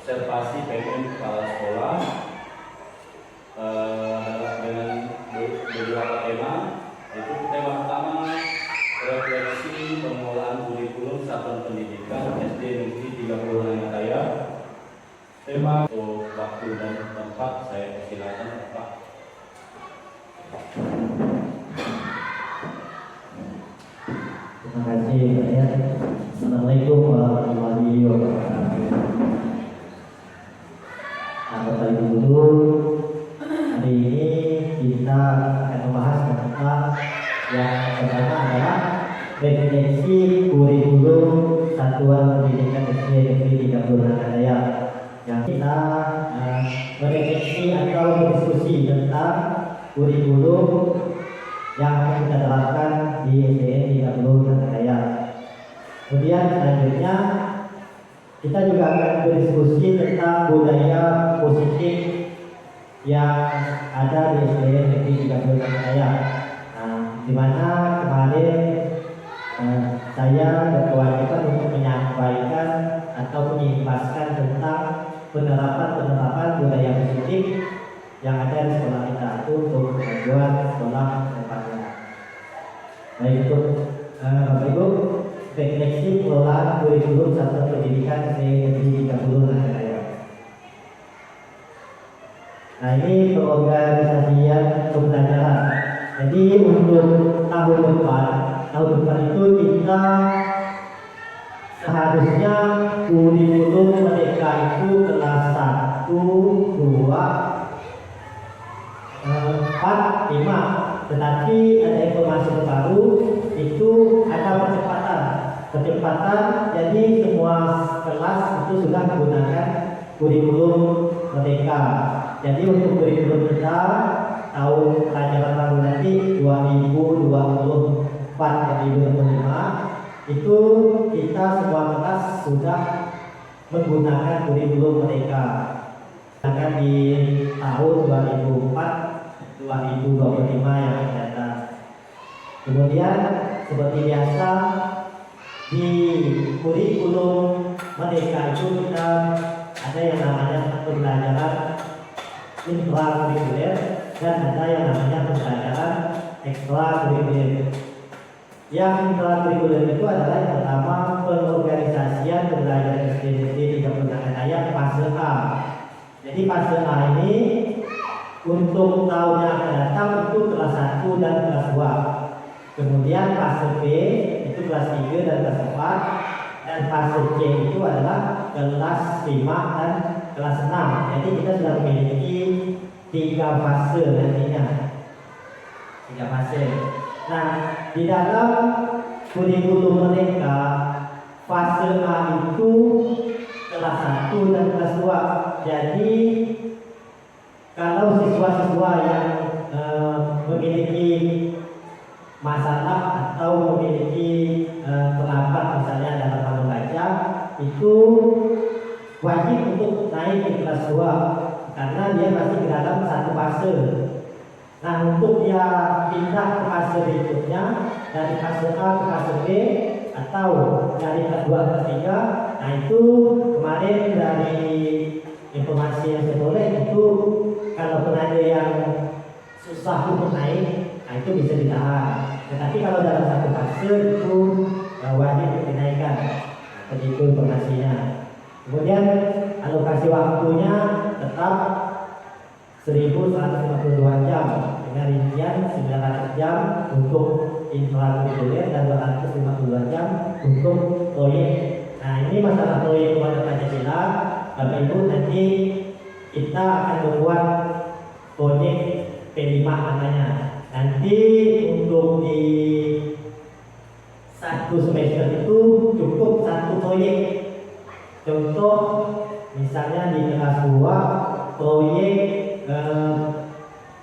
observasi PM kepala sekolah dengan beberapa tema. Itu tema pertama, refleksi pengelolaan kurikulum satuan pendidikan SD Negeri 30 Langitaya. Tema untuk waktu dan tempat saya persilakan Pak. Terima kasih Pak ya. Assalamualaikum warahmatullahi wabarakatuh. Bapak Ibu Guru, hari ini kita akan membahas tentang yang pertama adalah refleksi kurikulum satuan pendidikan SD Negeri 30 Langitaya. Yang kita merefleksi atau berdiskusi tentang kurikulum yang akan kita terapkan di SDN 30 Langitaya. Kemudian selanjutnya kita juga akan berdiskusi tentang budaya positif yang ada di SDN Negeri 30 Langitaya. Di mana kemarin saya berkewajiban untuk menyampaikan atau menyimpaskan tentang penerapan budaya positif yang ada di sekolah kita itu untuk kemajuan sekolah depannya. Baik, untuk Bapak Ibu, refleksi pengelolaan kurikulum satuan pendidikan SD Negeri 30 Langitaya. Nah, ini pengorganisasian pembelajaran. Jadi untuk tahun depan itu kita seharusnya kurikulum mereka itu kelas 1, 2, 4, 5, tetapi ada informasi baru itu ada percepatan, jadi semua kelas itu sudah menggunakan kurikulum mereka. Jadi untuk kurikulum kita tahun pelajaran baru nanti 2024 dan 2025 itu kita semua kelas sudah menggunakan kurikulum mereka. Akan di tahun 2025 yang akan datang. Kemudian seperti biasa di kurikulum mereka itu kita ada yang namanya pembelajaran intrakurikuler dan ada yang namanya pembelajaran ekstrakurikuler. Yang intrakurikuler itu adalah yang pertama pengorganisasian pembelajaran SD 30 Langitaya fase A. Jadi fase A ini untuk tahun yang akan datang itu kelas 1 dan kelas 2. Kemudian fase B itu kelas 3 dan kelas 4. Dan fase C itu adalah kelas 5 dan kelas 6. Jadi kita sudah memiliki 3 fase nantinya. 3 fase. Nah, di dalam kurikulum mereka fase A itu kelas 1 dan kelas 2. Jadi kalau siswa-siswa yang memiliki masalah atau memiliki terlambat misalnya dalam hal membaca, itu wajib untuk naik ke kelas 2 karena dia masih di dalam satu fase. Nah, untuk dia pindah ke fase berikutnya dari fase A ke fase B atau dari kelas 2 ke 3, nah itu kemarin dari informasi yang saya peroleh itu kalau ada yang susah untuk naik, nah itu bisa ditahan. Tetapi kalau dalam satu fase itu wajib dinaikkan. Begitu informasinya. Kemudian alokasi waktunya tetap 1152 jam dengan rincian 900 jam untuk intrakurikuler dan 252 jam untuk proyek. Nah, ini masalah proyek kepada Pancasila. Bapak Ibu, nanti kita akan membuat proyek P5 namanya. Nanti untuk di satu semester itu cukup satu proyek. Contoh misalnya di kelas 2 proyek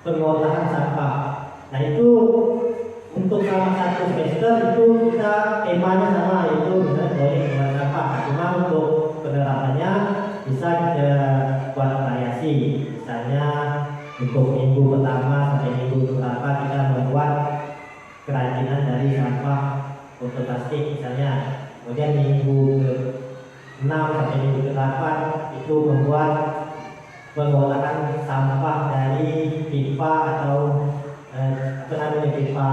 pengolahan sampah. Nah, itu untuk selama satu semester itu kita temanya sama, yaitu misalnya proyek pengolahan sampah. Cuma untuk penerapannya bisa kita buat variasi. Misalnya untuk minggu pertama sampai minggu berapa kita membuat kerajinan dari sampah botol plastik misalnya. Kemudian minggu 6 sampai minggu ke-8 itu membuat pengolahan sampah dari pipa atau apa namanya pipa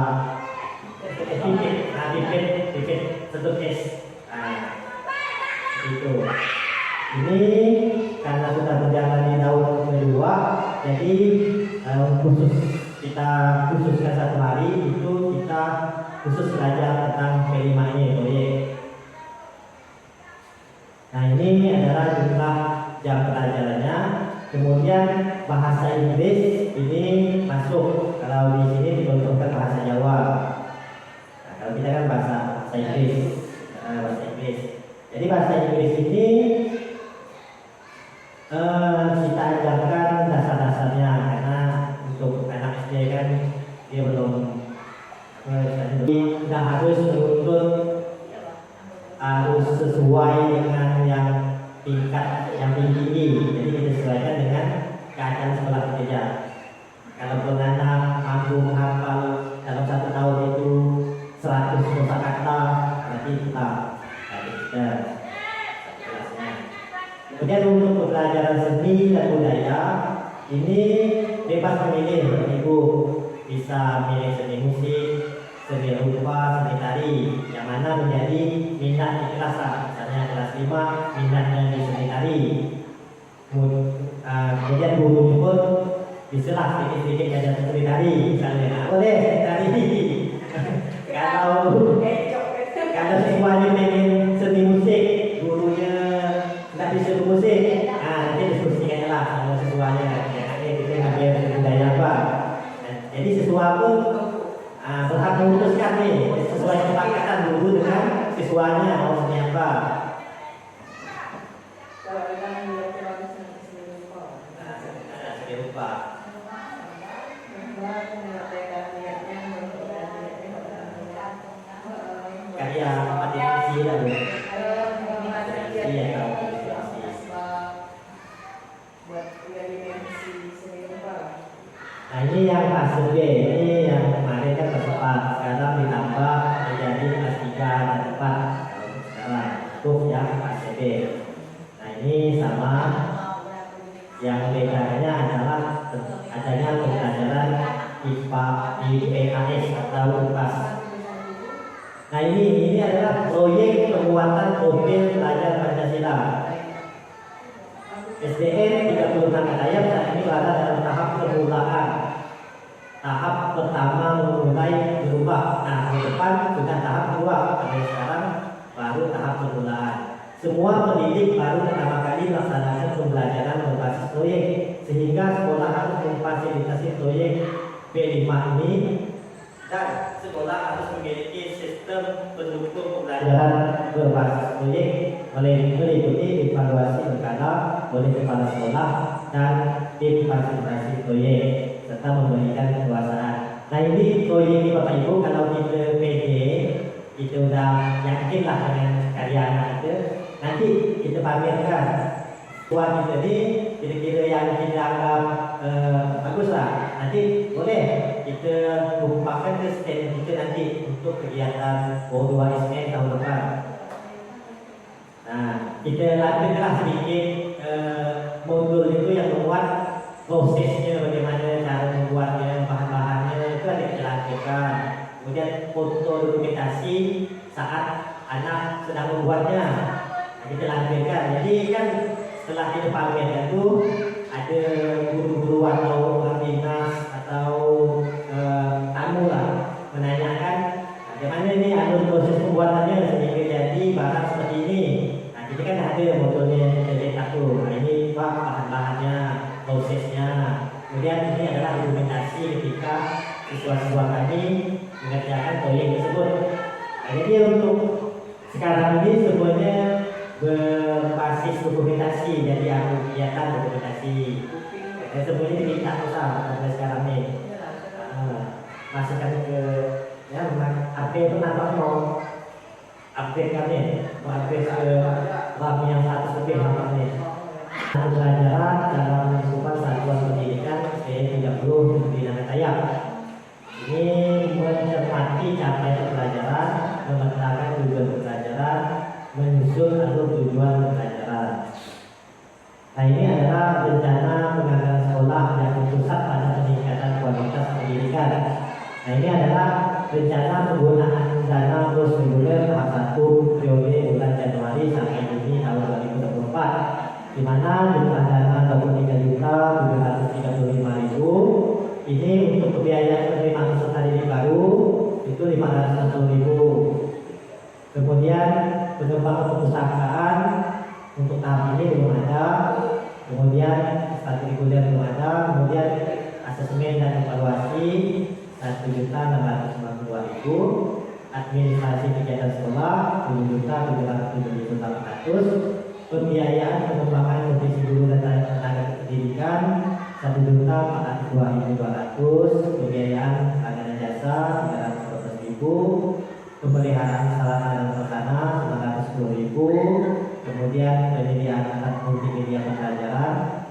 pipet sedot es. Itu. Ini karena sudah menjalani tahun kedua, jadi kita khususkan satu hari itu kita khusus belajar tentang P5E proyek. Nah ini adalah jumlah jam pelajarannya. Kemudian bahasa Inggris ini masuk. Kalau di sini dicontohkan bahasa Jawa. Nah, kalau kita kan bahasa Inggris, bahasa Inggris. Jadi bahasa Inggris ini kita ajarkan dasar-dasarnya karena untuk anak SD kan dia belum tidak harus menuntut harus sesuai dengan yang tingkat yang tinggi. Jadi kita sesuaikan dengan keadaan sekolah kita. Kalau anak mampu menghafal dalam 1 tahun itu 100 kosakata, nanti kita. Kemudian untuk pembelajaran seni dan budaya ini bebas memilih. Ibu bisa milih seni musik, seni rupa, seni tari, yang mana menjadi minat di kelas. Misalnya kelas 5 minatnya di seni tari. Kemudian guru pun bisa sedikit ajar seni tari, misalnya boleh seni tari. Kalau siswanya pengen seni musik, gurunya nggak bisa musik, nanti diskusikan lah sama siswanya. Kita ngambil budaya apa. Jadi siswa pun berhak memutuskan nih sesuai kesepakatan guru dengan siswanya mau seni apa. Seni rupa. Karya matematik lah ya. Iya kalau nah ini yang kelas B, ini yang kemarin kan kelas 4, sekarang ditambah menjadi kelas 3 dan 4 sekarang itu yang kelas B. Nah ini sama, yang bedanya adalah adanya pembelajaran IPAS atau UPAS. Nah ini adalah proyek pembuatan mobil pelajar Pancasila. SDN 36 Katayap saat ini berada dalam tahap permulaan. Tahap pertama memulai berubah. Nah, ke depan sudah tahap kedua. Sampai sekarang baru tahap permulaan. Semua pendidik baru pertama kali melaksanakan pembelajaran berbasis proyek, sehingga sekolah harus memfasilitasi proyek P5 ini, dan sekolah harus memiliki sistem pendukung pembelajaran berbasis proyek meliputi evaluasi berkala oleh kepala sekolah dan tim fasilitasi proyek serta memberikan kekuasaan. Nah ini proyek ini Bapak Ibu, kalau kita PD kita udah yakin lah dengan karya anak itu, nanti kita pamerkan buat kita ini kira-kira yang kita anggap bagus lah, nanti boleh kita lupakan ke stand kita nanti untuk kegiatan O2SN tahun depan. Nah kita latihlah sedikit modul itu yang membuat prosesnya, bagaimana cara membuatnya, bahan-bahannya itu ada kita latihkan. Kemudian foto dokumentasi saat anak sedang membuatnya, nah, kita latihkan. Jadi kan setelah kita pamerkan itu ada guru-guru atau dinas atau tamu lah menanyakan bagaimana ini alur proses pembuatannya sehingga jadi barang seperti ini. Nah kita kan ada modelnya kita lihat tuh. Nah ini Pak bahan-bahannya, prosesnya. Kemudian ini adalah dokumentasi ketika siswa-siswa kami mengerjakan proyek tersebut. Nah, jadi untuk sekarang ini semuanya berbasis dokumentasi, jadi ada kegiatan dokumentasi. Dan semuanya diminta besar sampai sekarang ini. Masukkan ke ya, update itu nampak mau update kami, mau update ke RAM yang 100 lebih nampak ini. Pembelajaran dalam lingkupan satuan pendidikan C30 di Katayap. Ini mencermati capaian pembelajaran, memetakan tujuan pembelajaran, menyusun alur tujuan pembelajaran. Nah, ini adalah rencana penggunaan dana terus reguler tahap 1 periode bulan Januari sampai Juni tahun 2024, di mana jumlah dana 23.735.000 ini untuk pembiayaan penerimaan peserta didik baru itu 560.000. Kemudian pengembangan perpustakaan untuk tahap ini belum ada, kemudian strategi reguler belum ada, kemudian asesmen dan evaluasi 1.692.000, administrasi kegiatan sekolah 7.707.800, pembiayaan pengembangan nutrisi guru dan tenaga pendidikan 1.402.200, pembiayaan anggaran jasa 312.000, pemeliharaan sarana dan prasarana 910.000, kemudian penyediaan alat multimedia pembelajaran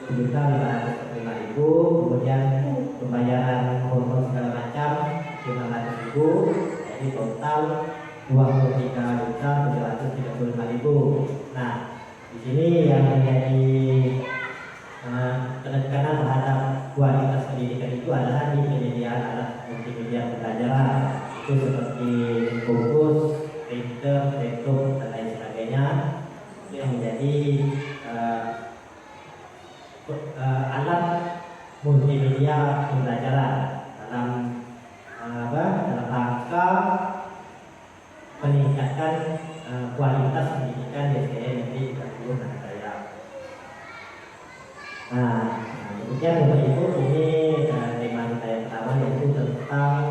1.545.000, kemudian pembayaran hormon segala macam 500.000, jadi total 23.735.000. Nah, di sini yang menjadi penekanan terhadap kualitas pendidikan itu adalah di penyediaan alat multimedia pembelajaran, itu seperti bukus, printer, laptop dan lain sebagainya, itu yang menjadi alat multimedia pembelajaran dalam dalam rangka meningkatkan kualitas pendidikan di SDN Negeri 30 Nanakaya. Nah, kemudian Bapak Ibu, ini tema kita yang pertama yaitu tentang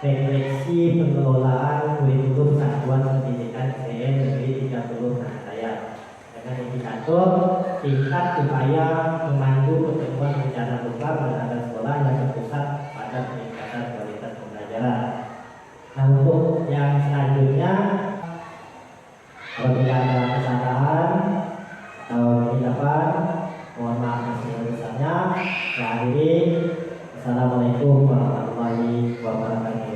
refleksi pengelolaan kurikulum satuan pendidikan SDN Negeri 30 Nanakaya dengan indikator tingkat upaya memandu pertemuan rencana program penanganan sekolah yang berpusat pada peningkatan kualitas pembelajaran. Nah, untuk yang selanjutnya, apabila ada kesalahan atau kehilafan, mohon maaf yang sebesar-besarnya. Saya akhiri. Assalamualaikum warahmatullahi wabarakatuh.